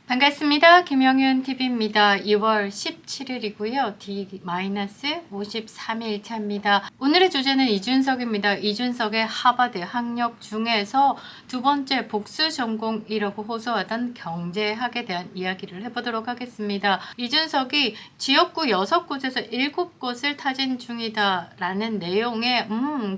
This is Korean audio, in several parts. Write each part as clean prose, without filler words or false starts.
반갑습니다. 김영윤 TV입니다. 2월 17일이고요. D-53일 차입니다. 오늘의 주제는 이준석입니다. 이준석의 하버드 학력 중에서 두 번째 복수 전공이라고 호소하던 경제학에 대한 이야기를 해보도록 하겠습니다. 이준석이 지역구 6곳에서 7곳을 타진 중이다 라는 내용의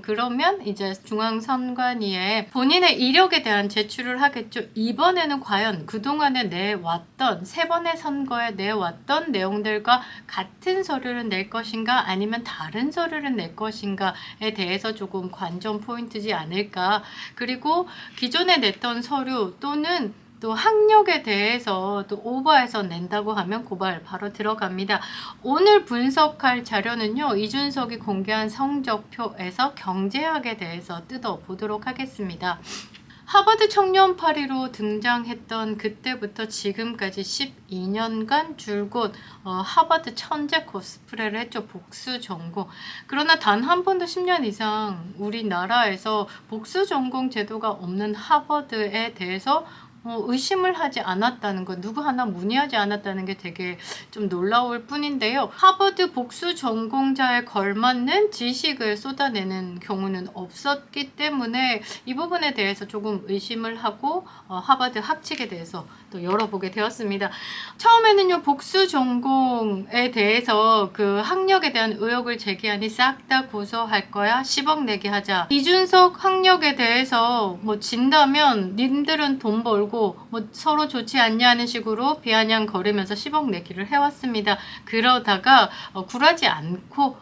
그러면 이제 중앙선관위에 본인의 이력에 대한 제출을 하겠죠. 이번에는 과연 그동안에 내왔던 세 번의 선거에 내왔던 내용들과 같은 서류를 낼 것인가 아니면 다른 서류를 낼 것인가에 대해서 조금 관전 포인트지 않을까. 그리고 기존에 냈던 서류 또는 또 학력에 대해서 또 오버해서 낸다고 하면 고발 바로 들어갑니다. 오늘 분석할 자료는요, 이준석이 공개한 성적표에서 경제학에 대해서 뜯어보도록 하겠습니다. 하버드 청년파리로 등장했던 그때부터 지금까지 12년간 줄곧 하버드 천재 코스프레를 했죠. 복수 전공. 그러나 단 한 번도 10년 이상 우리나라에서 복수 전공 제도가 없는 하버드에 대해서 의심을 하지 않았다는 것, 누구 하나 문의하지 않았다는 게 되게 좀 놀라울 뿐인데요. 하버드 복수 전공자에 걸맞는 지식을 쏟아내는 경우는 없었기 때문에 이 부분에 대해서 조금 의심을 하고 하버드 학칙에 대해서 또 열어보게 되었습니다. 처음에는요, 복수 전공에 대해서 그 학력에 대한 의혹을 제기하니 싹 다 고소할 거야, 10억 내게 하자. 이준석 학력에 대해서 뭐 진다면 님들은 돈 벌고 뭐 서로 좋지 않냐는 식으로 비아냥거리면서 10억 내기를 해왔습니다. 그러다가 굴하지 않고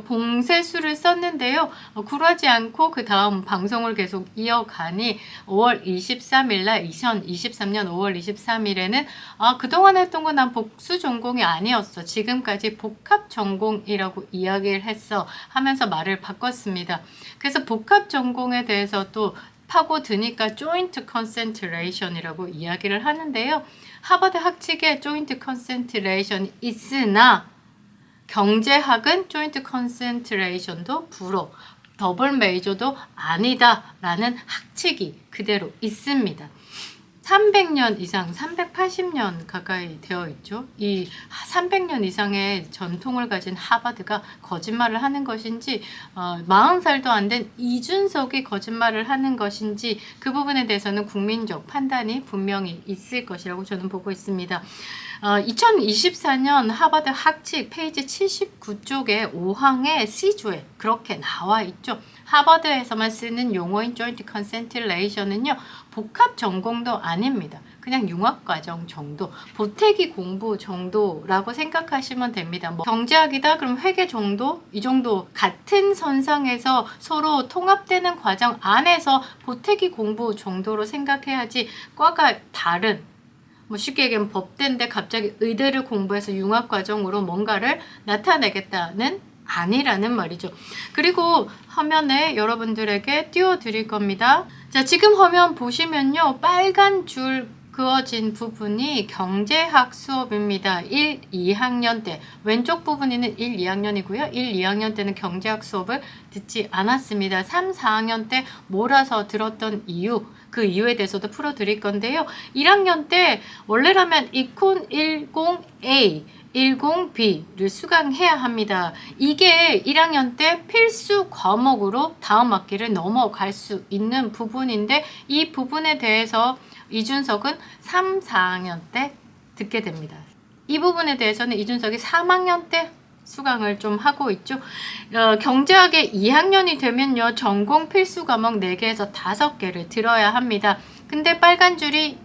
봉쇄수를 썼는데요. 굴하지 않고 그 다음 방송을 계속 이어가니 5월 23일 날 2023년 5월 23일에는 그동안 했던 건 난 복수 전공이 아니었어. 지금까지 복합 전공이라고 이야기를 했어 하면서 말을 바꿨습니다. 그래서 복합 전공에 대해서 또 파고드니까 joint concentration이라고 이야기를 하는데요. 하버드 학칙에 joint concentration 있으나 경제학은 joint concentration도 불어, 더블 메이저도 아니다라는 학칙이 그대로 있습니다. 300년 이상, 380년 가까이 되어 있죠. 이 300년 이상의 전통을 가진 하버드가 거짓말을 하는 것인지 40살도 안 된 이준석이 거짓말을 하는 것인지 그 부분에 대해서는 국민적 판단이 분명히 있을 것이라고 저는 보고 있습니다. 2024년 하버드 학칙 페이지 79쪽에 5항의 C조에 그렇게 나와 있죠. 하버드에서만 쓰는 용어인 joint concentration은요, 복합 전공도 아닙니다. 그냥 융합과정 정도, 보태기 공부 정도라고 생각하시면 됩니다. 뭐 경제학이다 그럼 회계 정도, 이 정도 같은 선상에서 서로 통합되는 과정 안에서 보태기 공부 정도로 생각해야지 과가 다른, 뭐 쉽게 얘기하면 법대인데 갑자기 의대를 공부해서 융합과정으로 뭔가를 나타내겠다는 아니라는 말이죠. 그리고 화면에 여러분들에게 띄워드릴 겁니다. 자, 지금 화면 보시면요, 빨간 줄 그어진 부분이 경제학 수업입니다. 1, 2학년 때 왼쪽 부분에는 1, 2학년이고요. 1, 2학년 때는 경제학 수업을 듣지 않았습니다. 3, 4학년 때 몰아서 들었던 이유, 그 이유에 대해서도 풀어드릴 건데요. 1학년 때 원래라면 이콘 10A 10B를 수강해야 합니다. 이게 1학년 때 필수 과목으로 다음 학기를 넘어갈 수 있는 부분인데 이 부분에 대해서 이준석은 3, 4학년 때 듣게 됩니다. 이 부분에 대해서는 이준석이 3학년 때 수강을 좀 하고 있죠. 경제학의 2학년이 되면요, 전공 필수 과목 4개에서 5개를 들어야 합니다. 근데 빨간 줄이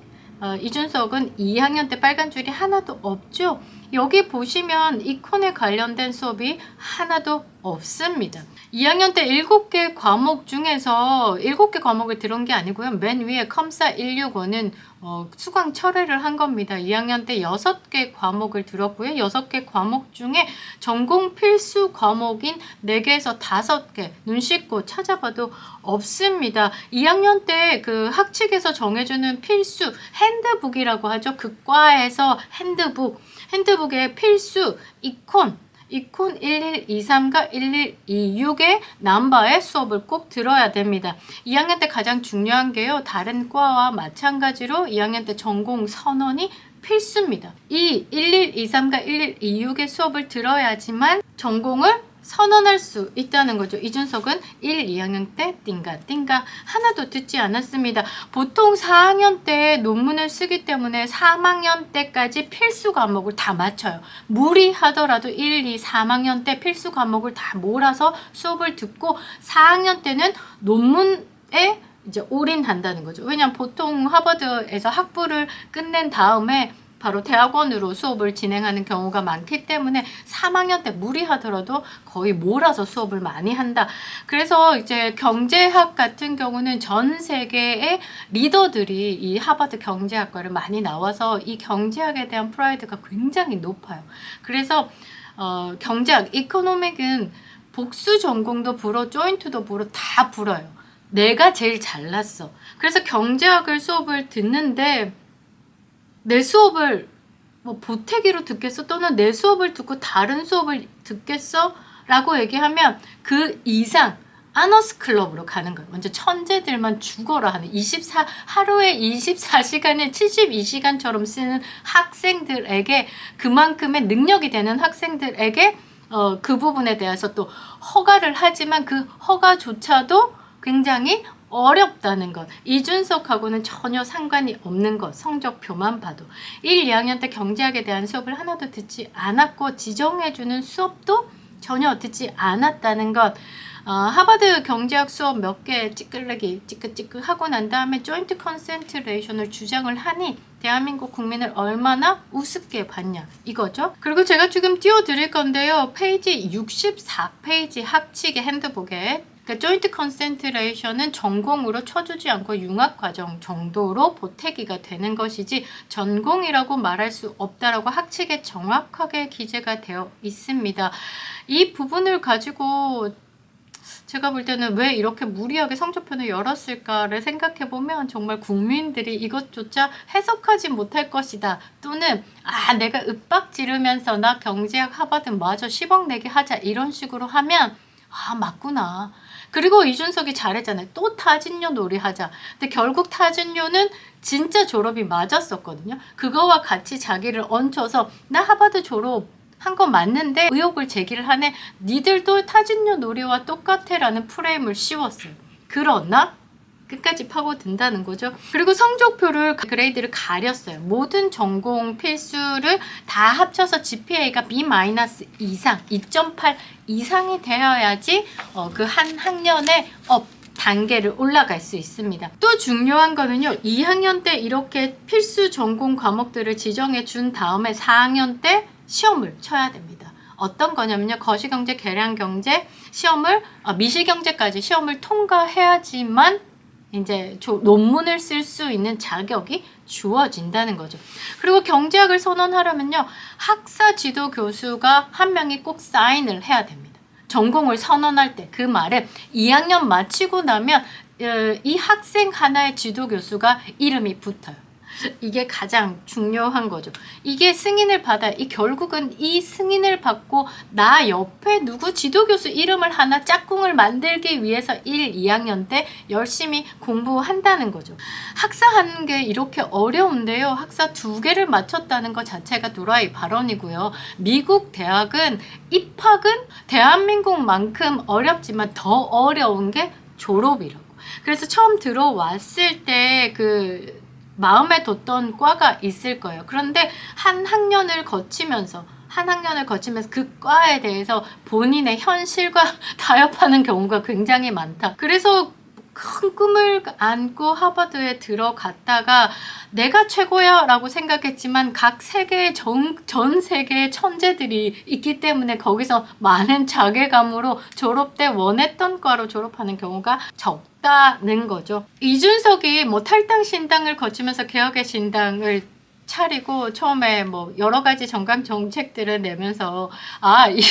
이준석은 2학년 때 빨간 줄이 하나도 없죠. 여기 보시면 이콘에 관련된 수업이 하나도 없습니다. 2학년 때 7개 과목 중에서 7개 과목을 들은 게 아니고요. 맨 위에 컴사 165는 수강 철회를 한 겁니다. 2학년 때 6개 과목을 들었고요. 6개 과목 중에 전공 필수 과목인 4개에서 5개 눈 씻고 찾아봐도 없습니다. 2학년 때 그 학칙에서 정해주는 필수 핸드북이라고 하죠. 그 과에서 핸드북에 필수 이콘 이콘 1123과 1126의 넘버의 수업을 꼭 들어야 됩니다. 2학년 때 가장 중요한 게요. 다른 과와 마찬가지로 2학년 때 전공 선언이 필수입니다. 이 1123과 1126의 수업을 들어야지만 전공을 선언할 수 있다는 거죠. 이준석은 1, 2학년 때 띵가 하나도 듣지 않았습니다. 보통 4학년 때 논문을 쓰기 때문에 3학년 때까지 필수 과목을 다 맞춰요. 무리하더라도 1, 2, 3학년 때 필수 과목을 다 몰아서 수업을 듣고 4학년 때는 논문에 이제 올인한다는 거죠. 왜냐하면 보통 하버드에서 학부를 끝낸 다음에 바로 대학원으로 수업을 진행하는 경우가 많기 때문에 3학년 때 무리하더라도 거의 몰아서 수업을 많이 한다. 그래서 이제 경제학 같은 경우는 전 세계의 리더들이 이 하버드 경제학과를 많이 나와서 이 경제학에 대한 프라이드가 굉장히 높아요. 그래서 경제학, 이코노믹은 복수 전공도 불어, 조인트도 불어, 다 불어요. 내가 제일 잘났어. 그래서 경제학을 수업을 듣는데 내 수업을 뭐 보태기로 듣겠어? 또는 내 수업을 듣고 다른 수업을 듣겠어? 라고 얘기하면 그 이상 아너스 클럽으로 가는 거예요. 먼저 천재들만 죽어라 하는 하루에 24시간을 72시간처럼 쓰는 학생들에게 그만큼의 능력이 되는 학생들에게 그 부분에 대해서 또 허가를 하지만 그 허가조차도 굉장히 어렵다는 것. 이준석하고는 전혀 상관이 없는 것. 성적표만 봐도. 1, 2학년 때 경제학에 대한 수업을 하나도 듣지 않았고 지정해주는 수업도 전혀 듣지 않았다는 것. 하버드 경제학 수업 몇 개 찌끄레기 찌끄찌끄 하고 난 다음에 조인트 컨센트레이션을 주장을 하니 대한민국 국민을 얼마나 우습게 봤냐 이거죠. 그리고 제가 지금 띄워드릴 건데요. 페이지 64페이지 학칙의 핸드북에 그러니까 조인트 컨센트레이션은 전공으로 쳐주지 않고 융합과정 정도로 보태기가 되는 것이지 전공이라고 말할 수 없다라고 학칙에 정확하게 기재가 되어 있습니다. 이 부분을 가지고 제가 볼 때는 왜 이렇게 무리하게 성적표를 열었을까를 생각해보면 정말 국민들이 이것조차 해석하지 못할 것이다. 또는 내가 윽박 지르면서 나 경제학 하버드 마저 10억 내게 하자 이런 식으로 하면 맞구나. 그리고 이준석이 잘했잖아요. 또 타진료 놀이하자. 근데 결국 타진료는 진짜 졸업이 맞았었거든요. 그거와 같이 자기를 얹혀서 나 하버드 졸업한 거 맞는데 의혹을 제기를 하네. 니들도 타진료 놀이와 똑같아 라는 프레임을 씌웠어요. 그러나 끝까지 파고든다는 거죠. 그리고 성적표를 그레이드를 가렸어요. 모든 전공 필수를 다 합쳐서 GPA가 B- 이상, 2.8 이상이 되어야지 그 한 학년의 단계를 올라갈 수 있습니다. 또 중요한 거는요. 2학년 때 이렇게 필수 전공 과목들을 지정해 준 다음에 4학년 때 시험을 쳐야 됩니다. 어떤 거냐면요. 거시경제, 계량경제 시험을 미시경제까지 시험을 통과해야지만 이제 논문을 쓸 수 있는 자격이 주어진다는 거죠. 그리고 경제학을 선언하려면요. 학사 지도 교수가 한 명이 꼭 사인을 해야 됩니다. 전공을 선언할 때 그 말은 2학년 마치고 나면 이 학생 하나의 지도 교수가 이름이 붙어요. 이게 가장 중요한 거죠. 이게 승인을 받아야 결국은 이 승인을 받고 나 옆에 누구 지도교수 이름을 하나 짝꿍을 만들기 위해서 1, 2학년 때 열심히 공부한다는 거죠. 학사하는 게 이렇게 어려운데요. 학사 2개를 맞췄다는 것 자체가 노라이 발언이고요. 미국 대학은 입학은 대한민국만큼 어렵지만 더 어려운 게 졸업이라고. 그래서 처음 들어왔을 때 마음에 뒀던 과가 있을 거예요. 그런데 한 학년을 거치면서 그 과에 대해서 본인의 현실과 타협하는 경우가 굉장히 많다. 그래서 큰 꿈을 안고 하버드에 들어갔다가 내가 최고야 라고 생각했지만 전 세계의 천재들이 있기 때문에 거기서 많은 자괴감으로 졸업 때 원했던 과로 졸업하는 경우가 적다는 거죠. 이준석이 탈당 신당을 거치면서 개혁의 신당을 차리고 처음에 여러 가지 정강 정책들을 내면서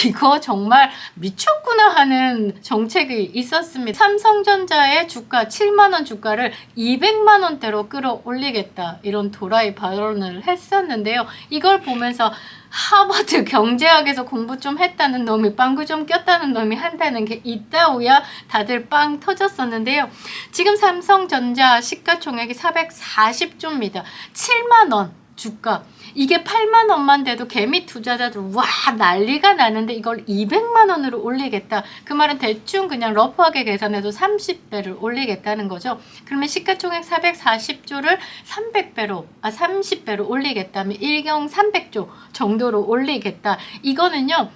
이거 정말 미쳤구나 하는 정책이 있었습니다. 삼성전자의 주가 7만 원 주가를 200만 원대로 끌어올리겠다 이런 도라이 발언을 했었는데요. 이걸 보면서 하버드 경제학에서 공부 좀 했다는 놈이 빵구 좀 꼈다는 놈이 한다는 게 있다오야 다들 빵 터졌었는데요. 지금 삼성전자 시가총액이 440조입니다. 7만 원 주가. 이게 8만 원만 돼도 개미 투자자들 와 난리가 나는데 이걸 200만 원으로 올리겠다. 그 말은 대충 그냥 러프하게 계산해도 30배를 올리겠다는 거죠. 그러면 시가총액 440조를 30배로 올리겠다면 일경 300조 정도로 올리겠다. 이거는요.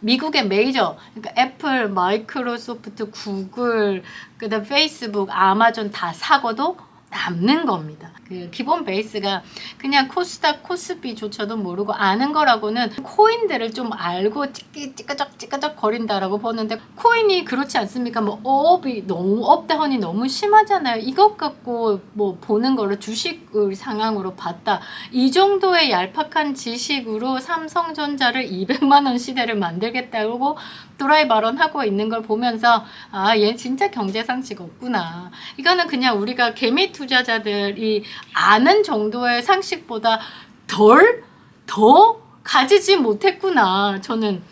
미국의 메이저, 그러니까 애플, 마이크로소프트, 구글, 그다음 페이스북, 아마존 다 사고도 남는 겁니다. 그 기본 베이스가 그냥 코스닥, 코스피조차도 모르고 아는 거라고는 코인들을 좀 알고 찌끄적 거린다라고 보는데 코인이 그렇지 않습니까? 뭐 업이 너무 업다운이 너무 심하잖아요. 이것 갖고 뭐 보는 거를 주식을 상황으로 봤다. 이 정도의 얄팍한 지식으로 삼성전자를 200만 원 시대를 만들겠다고 또라이 발언하고 있는 걸 보면서 아, 얘 진짜 경제 상식 없구나. 이거는 그냥 우리가 개미 투자자들이 아는 정도의 상식보다 더 가지지 못했구나. 저는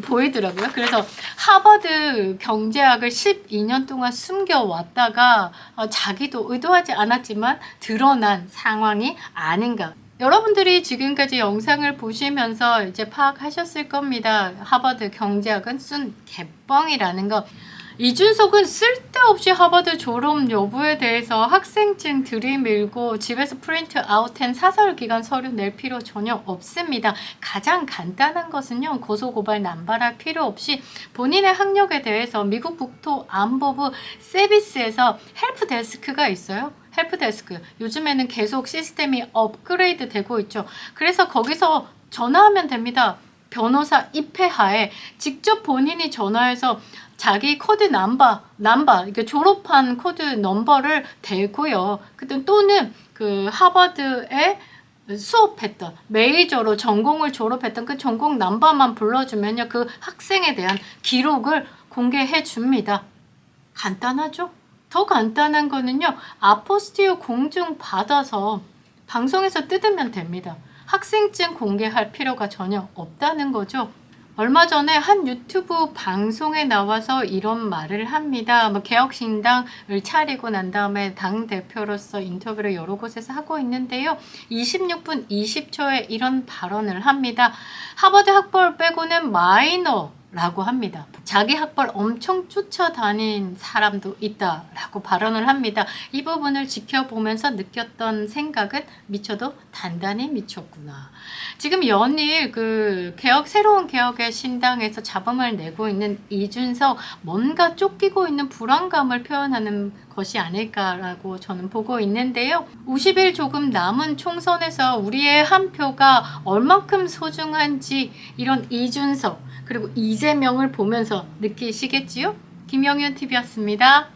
보이더라고요. 그래서 하버드 경제학을 12년 동안 숨겨왔다가 자기도 의도하지 않았지만 드러난 상황이 아닌가. 여러분들이 지금까지 영상을 보시면서 이제 파악하셨을 겁니다. 하버드 경제학은 순 개뻥이라는 거. 이준석은 쓸데없이 하버드 졸업 여부에 대해서 학생증 들이밀고 집에서 프린트 아웃한 사설기관 서류 낼 필요 전혀 없습니다. 가장 간단한 것은요. 고소고발 남발할 필요 없이 본인의 학력에 대해서 미국 국토안보부 세비스에서 헬프데스크가 있어요. 헬프데스크. 요즘에는 계속 시스템이 업그레이드 되고 있죠. 그래서 거기서 전화하면 됩니다. 변호사 입회하에 직접 본인이 전화해서 자기 코드 넘버, 그러니까 졸업한 코드 넘버를 대고요. 또는 그 하버드에 수업했던 메이저로 전공을 졸업했던 그 전공 넘버만 불러주면요. 그 학생에 대한 기록을 공개해 줍니다. 간단하죠? 더 간단한 거는요. 아포스티오 공증 받아서 방송에서 뜯으면 됩니다. 학생증 공개할 필요가 전혀 없다는 거죠. 얼마 전에 한 유튜브 방송에 나와서 이런 말을 합니다. 개혁신당을 차리고 난 다음에 당대표로서 인터뷰를 여러 곳에서 하고 있는데요. 26분 20초에 이런 발언을 합니다. 하버드 학벌 빼고는 마이너라고 합니다. 자기 학벌 엄청 쫓아다닌 사람도 있다라고 발언을 합니다. 이 부분을 지켜보면서 느꼈던 생각은 미쳐도 단단히 미쳤구나. 지금 연일 새로운 개혁의 신당에서 잡음을 내고 있는 이준석 뭔가 쫓기고 있는 불안감을 표현하는 것이 아닐까라고 저는 보고 있는데요. 50일 조금 남은 총선에서 우리의 한 표가 얼만큼 소중한지 이런 이준석 그리고 이재명을 보면서 느끼시겠지요? 김영윤 TV였습니다.